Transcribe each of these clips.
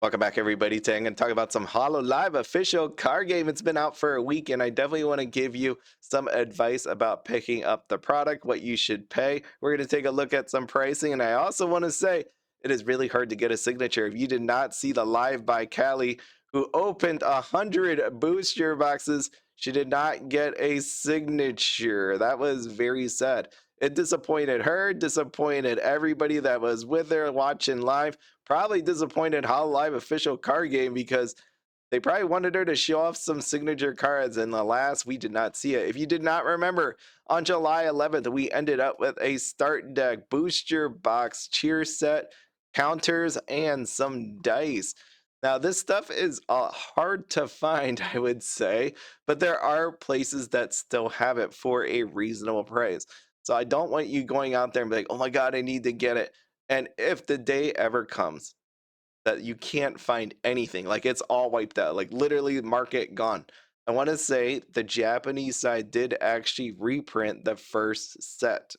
Welcome back, everybody. Today I'm going to talk about some Hololive Official Card Game. It's been out for a week, and I definitely want to give you some advice about picking up the product, what you should pay. We're going to take a look at some pricing, and I also want to say it is really hard to get a signature. If you did not see the live by Callie, who opened 100 booster boxes, she did not get a signature. That was very sad. It disappointed her, disappointed everybody that was with her watching live. Probably disappointed Hololive Official Card Game because they probably wanted her to show off some signature cards, and alas, we did not see it. If you did not remember, on July 11th, we ended up with a start deck, booster box, cheer set, counters, and some dice. Now, this stuff is hard to find, I would say, but there are places that still have it for a reasonable price. So I don't want you going out there and be like, oh my God, I need to get it. And if the day ever comes that you can't find anything, like it's all wiped out, like literally market gone. I want to say the Japanese side did actually reprint the first set.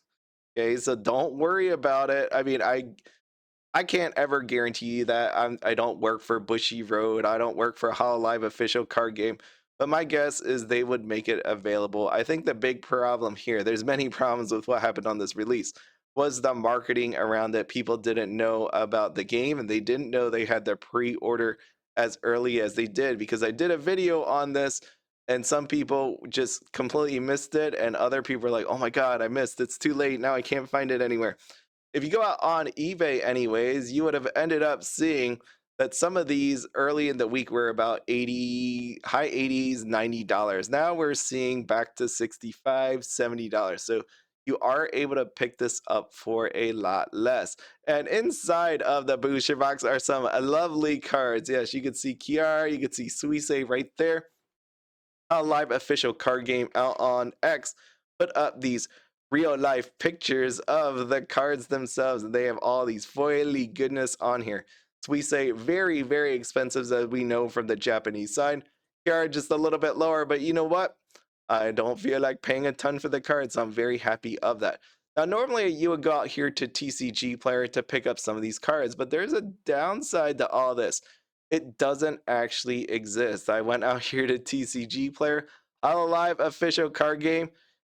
Okay, so don't worry about it. I mean, I can't ever guarantee you that. I don't work for Bushiroad. I don't work for Hololive Official Card Game. But my guess is they would make it available. I think the big problem here, there's many problems with what happened on this release, was the marketing around it. People didn't know about the game and they didn't know they had the pre-order as early as they did, because I did a video on this and some people just completely missed it and other people were like, oh my God, I missed. It's too late. Now I can't find it anywhere. If you go out on eBay anyways, you would have ended up seeing that some of these early in the week were about 80, high 80s, $90. Now we're seeing back to 65, $70. So you are able to pick this up for a lot less. And inside of the booster box are some lovely cards. Yes, you can see Kiara, you can see Suise right there. A live official card game out on X put up these real life pictures of the cards themselves, and they have all these foily goodness on here. So we say very, very expensive, as we know from the Japanese side. Here are just a little bit lower, but you know what? I don't feel like paying a ton for the cards, so I'm very happy of that. Now, normally you would go out here to TCGPLAYER to pick up some of these cards, but there's a downside to all this. It doesn't actually exist. I went out here to TCGPLAYER. Hololive Official Card Game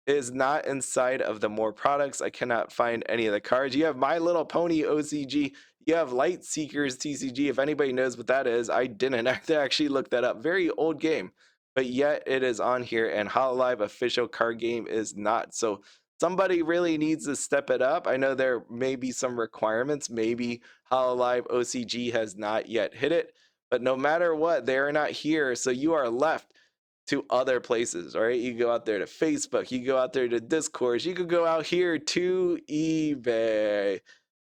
is not inside of the more products. I cannot find any of the cards. You have My Little Pony OCG. You have Light Seekers TCG. If anybody knows what that is, I didn't. I have to actually look that up. Very old game, but yet it is on here, and Hololive Official Card Game is not. So somebody really needs to step it up. I know there may be some requirements. Maybe Hololive OCG has not yet hit it, but no matter what, they're not here. So you are left to other places, all right? You go out there to Facebook, you go out there to Discord, you could go out here to eBay.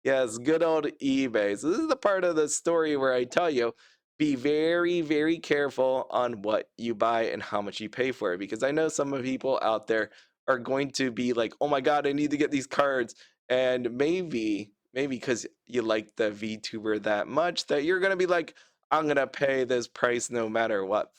Yes, good old eBay. So this is the part of the story where I tell you, be very, very careful on what you buy and how much you pay for it, because I know some of people out there are going to be like, oh my God, I need to get these cards. And maybe because you like the VTuber that much, that you're going to be like, I'm going to pay this price no matter what.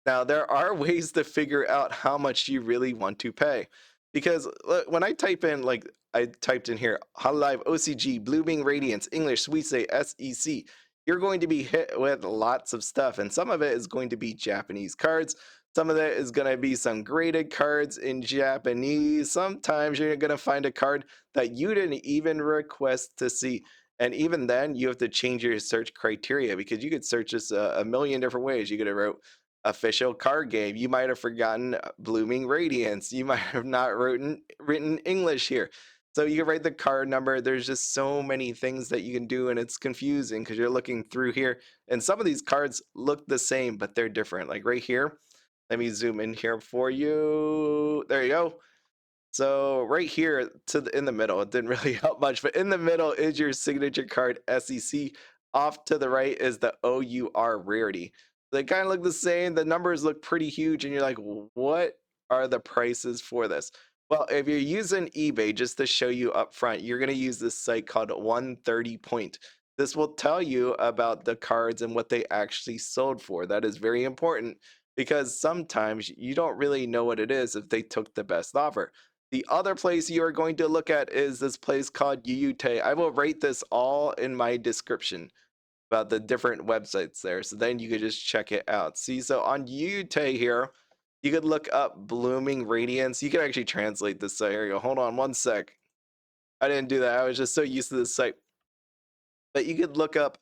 Now, there are ways to figure out how much you really want to pay. Because when I type in, like I typed in here, Hololive OCG, Blooming Radiance, English, Suisse, SEC, you're going to be hit with lots of stuff. And some of it is going to be Japanese cards. Some of it is going to be some graded cards in Japanese. Sometimes you're going to find a card that you didn't even request to see. And even then, you have to change your search criteria, because you could search this a million different ways. You could have wrote official card game. You might have forgotten Blooming Radiance. You might have not written English here. So you can write the card number. There's just so many things that you can do, and it's confusing because you're looking through here. And some of these cards look the same, but they're different. Like right here, let me zoom in here for you. There you go. So right here in the middle, it didn't really help much, but in the middle is your signature card SEC. Off to the right is the OUR rarity. They kind of look the same. The numbers look pretty huge, and you're like, what are the prices for this? Well, if you're using eBay, just to show you up front, you're going to use this site called 130 Point. This will tell you about the cards and what they actually sold for. That is very important, because sometimes you don't really know what it is if they took the best offer. The other place you are going to look at is this place called Yuyute. I will rate this all in my description. about the different websites there. So then you could just check it out. See, so on Yute here, you could look up Blooming Radiance. You can actually translate this site. Here you go. Hold on one sec. I didn't do that. I was just so used to this site. But you could look up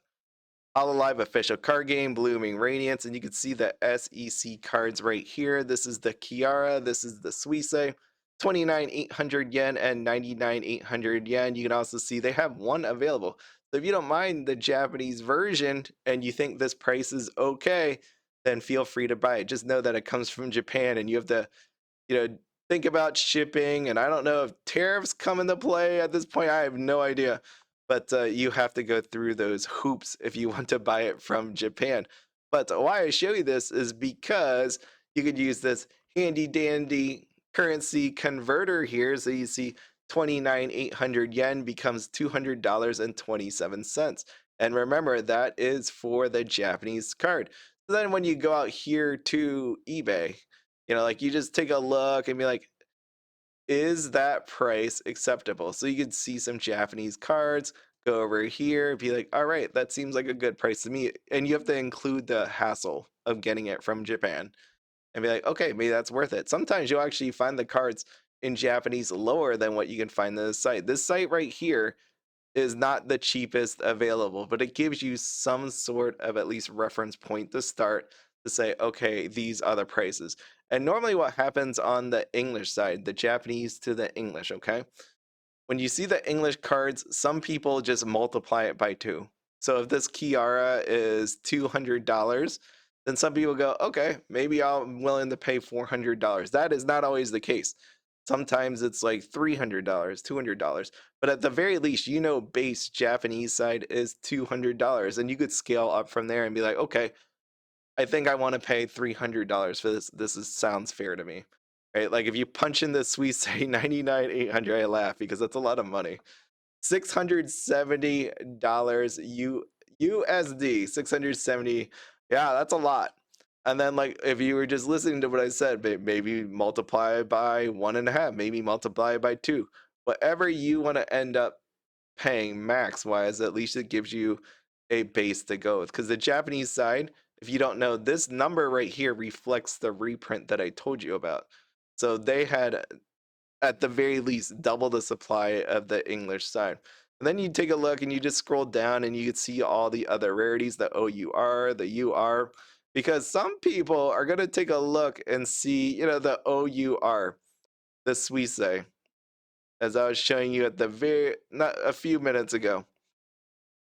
Hololive Official Card Game, Blooming Radiance, and you can see the SEC cards right here. This is the Kiara, this is the Suisse, 29,800 yen and 99,800 yen. You can also see they have one available. So if you don't mind the Japanese version and you think this price is okay, then feel free to buy it. Just know that it comes from Japan and you have to, think about shipping. And I don't know if tariffs come into play at this point. I have no idea. But you have to go through those hoops if you want to buy it from Japan. But why I show you this is because you could use this handy dandy currency converter here. So you see 29,800 yen becomes $200.27. And remember, that is for the Japanese card. So then when you go out here to eBay, like you just take a look and be like, is that price acceptable? So you could see some Japanese cards, go over here, be like, all right, that seems like a good price to me. And you have to include the hassle of getting it from Japan and be like, okay, maybe that's worth it. Sometimes you'll actually find the cards in Japanese lower than what you can find on this site. This site right here is not the cheapest available, but it gives you some sort of at least reference point to start to say, okay, these are the prices. And normally what happens on the English side, the Japanese to the English, okay? When you see the English cards, some people just multiply it by 2. So if this Kiara is $200, then some people go, okay, maybe I'm willing to pay $400. That is not always the case. Sometimes it's like $300, $200. But at the very least, base Japanese side is $200. And you could scale up from there and be like, okay, I think I want to pay $300 for this. Sounds fair to me. Right? Like if you punch in the Swiss say 99,800, I laugh because that's a lot of money. $670 USD, 670. Yeah, that's a lot. And then like if you were just listening to what I said, maybe multiply by 1.5, maybe multiply by 2. Whatever you want to end up paying max wise, at least it gives you a base to go with. Because the Japanese side, if you don't know, this number right here reflects the reprint that I told you about. So they had at the very least double the supply of the English side. And then you take a look and you just scroll down and you can see all the other rarities, the OUR, the UR, because some people are going to take a look and see, the OUR, the Suisse, as I was showing you at not a few minutes ago,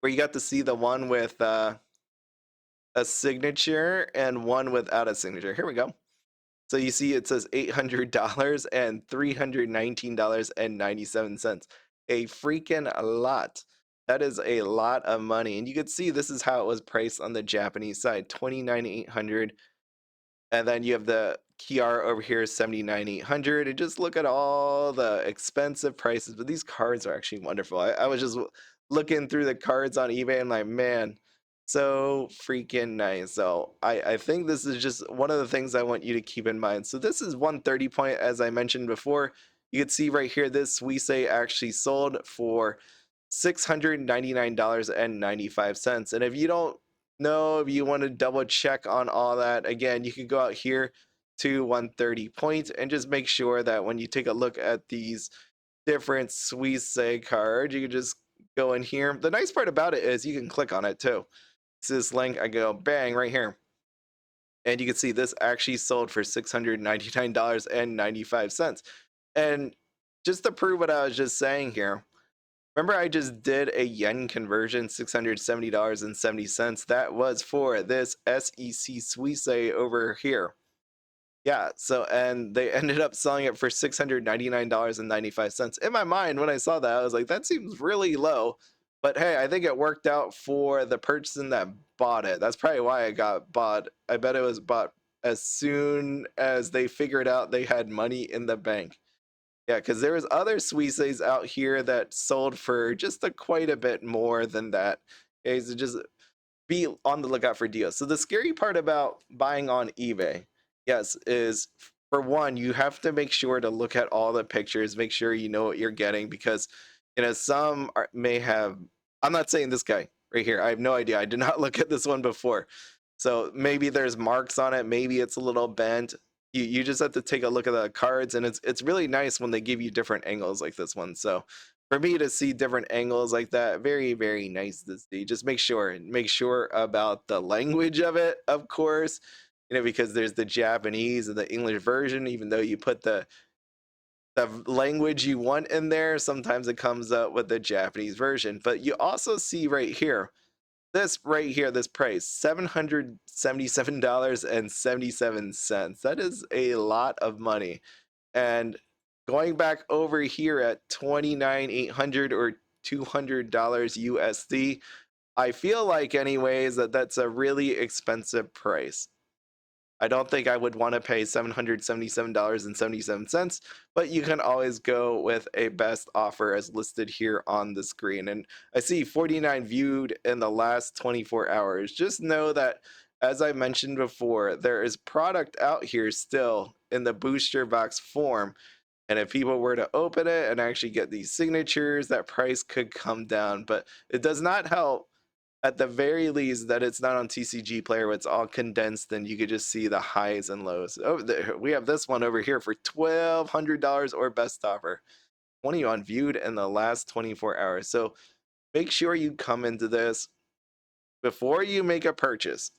where you got to see the one with a signature and one without a signature. Here we go. So you see it says $800 and $319.97. A freaking lot. That is a lot of money. And you can see this is how it was priced on the Japanese side, 29,800. And then you have the Kiara over here, 79,800. And just look at all the expensive prices. But these cards are actually wonderful. I was just looking through the cards on eBay and like, man, so freaking nice. So I think this is just one of the things I want you to keep in mind. So this is 130 point, as I mentioned before. You can see right here, this Suisse actually sold for $699.95. And if you don't know, if you want to double check on all that, again, you can go out here to 130 point and just make sure that when you take a look at these different Suisse cards, you can just go in here. The nice part about it is you can click on it too. It's this link, I go bang right here. And you can see this actually sold for $699.95. And just to prove what I was just saying here, remember I just did a yen conversion, $670.70. That was for this SEC Suisse over here. Yeah, so and they ended up selling it for $699.95. In my mind, when I saw that, I was like, that seems really low. But hey, I think it worked out for the person that bought it. That's probably why it got bought. I bet it was bought as soon as they figured out they had money in the bank. Yeah, because there was other Suisses out here that sold for just quite a bit more than that. Okay, so just be on the lookout for deals. So the scary part about buying on eBay, yes, is for one, you have to make sure to look at all the pictures, make sure you know what you're getting, because some may have. I'm not saying this guy right here. I have no idea. I did not look at this one before. So maybe there's marks on it. Maybe it's a little bent. You just have to take a look at the cards, and it's really nice when they give you different angles like this one. So for me to see different angles like that, very, very nice to see. Just make sure about the language of it, of course, because there's the Japanese and the English version. Even though you put the language you want in there, sometimes it comes up with the Japanese version. But you also see right here, this price, $777.77. That is a lot of money. And going back over here at $29,800 or $200 USD, I feel like anyways that's a really expensive price. I don't think I would want to pay $777.77, but you can always go with a best offer as listed here on the screen. And I see 49 viewed in the last 24 hours. Just know that, as I mentioned before, there is product out here still in the booster box form. And if people were to open it and actually get these signatures, that price could come down. But it does not help, at the very least, that it's not on TCG Player. It's all condensed, and you could just see the highs and lows. Oh, we have this one over here for $1,200 or best offer. 21 viewed in the last 24 hours. So make sure you come into this before you make a purchase.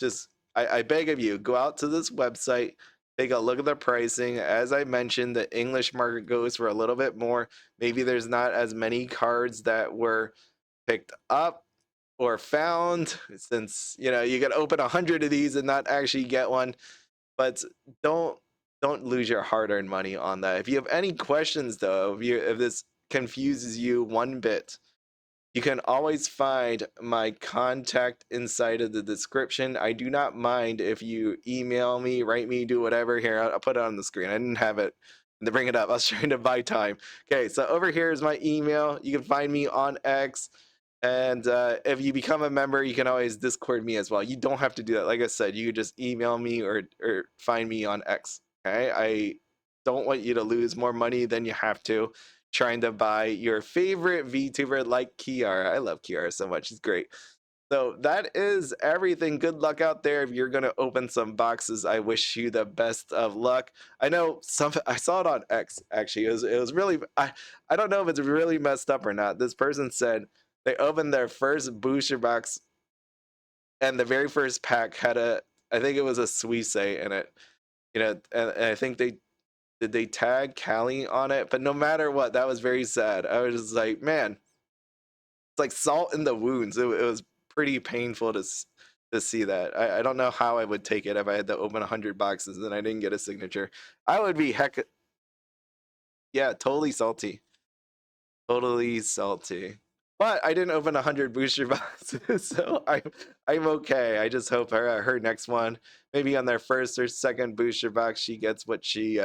Just, I beg of you, go out to this website, take a look at the pricing. As I mentioned, the English market goes for a little bit more. Maybe there's not as many cards that were picked up or found, since you can open 100 of these and not actually get one. But don't lose your hard-earned money on that. If you have any questions though, if this confuses you one bit, you can always find my contact inside of the description. I do not mind if you email me, write me, do whatever. Here, I'll put it on the screen. I didn't have it to bring it up. I was trying to buy time. Okay, so over here is my email. You can find me on X. And if you become a member, you can always Discord me as well. You don't have to do that. Like I said, you could just email me or find me on X. Okay, I don't want you to lose more money than you have to trying to buy your favorite VTuber like Kiara. I love Kiara so much. She's great. So that is everything. Good luck out there. If you're going to open some boxes, I wish you the best of luck. I know I saw it on X, actually. It was really, I don't know if it's really messed up or not. This person said they opened their first booster box and the very first pack had I think it was a Suisse in it. And I think did they tag Callie on it? But no matter what, that was very sad. I was just like, man, it's like salt in the wounds. It was pretty painful to see that. I don't know how I would take it if I had to open 100 boxes and I didn't get a signature. I would be yeah, totally salty. Totally salty. But I didn't open 100 booster boxes, so I'm okay. I just hope her next one, maybe on their first or second booster box, she gets what she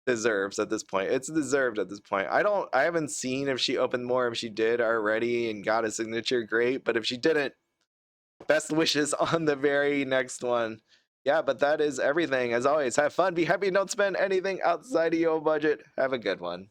deserves at this point. It's deserved at this point. I haven't seen if she opened more. If she did already and got a signature, great. But if she didn't, best wishes on the very next one. Yeah, but that is everything. As always, have fun, be happy, don't spend anything outside of your budget. Have a good one.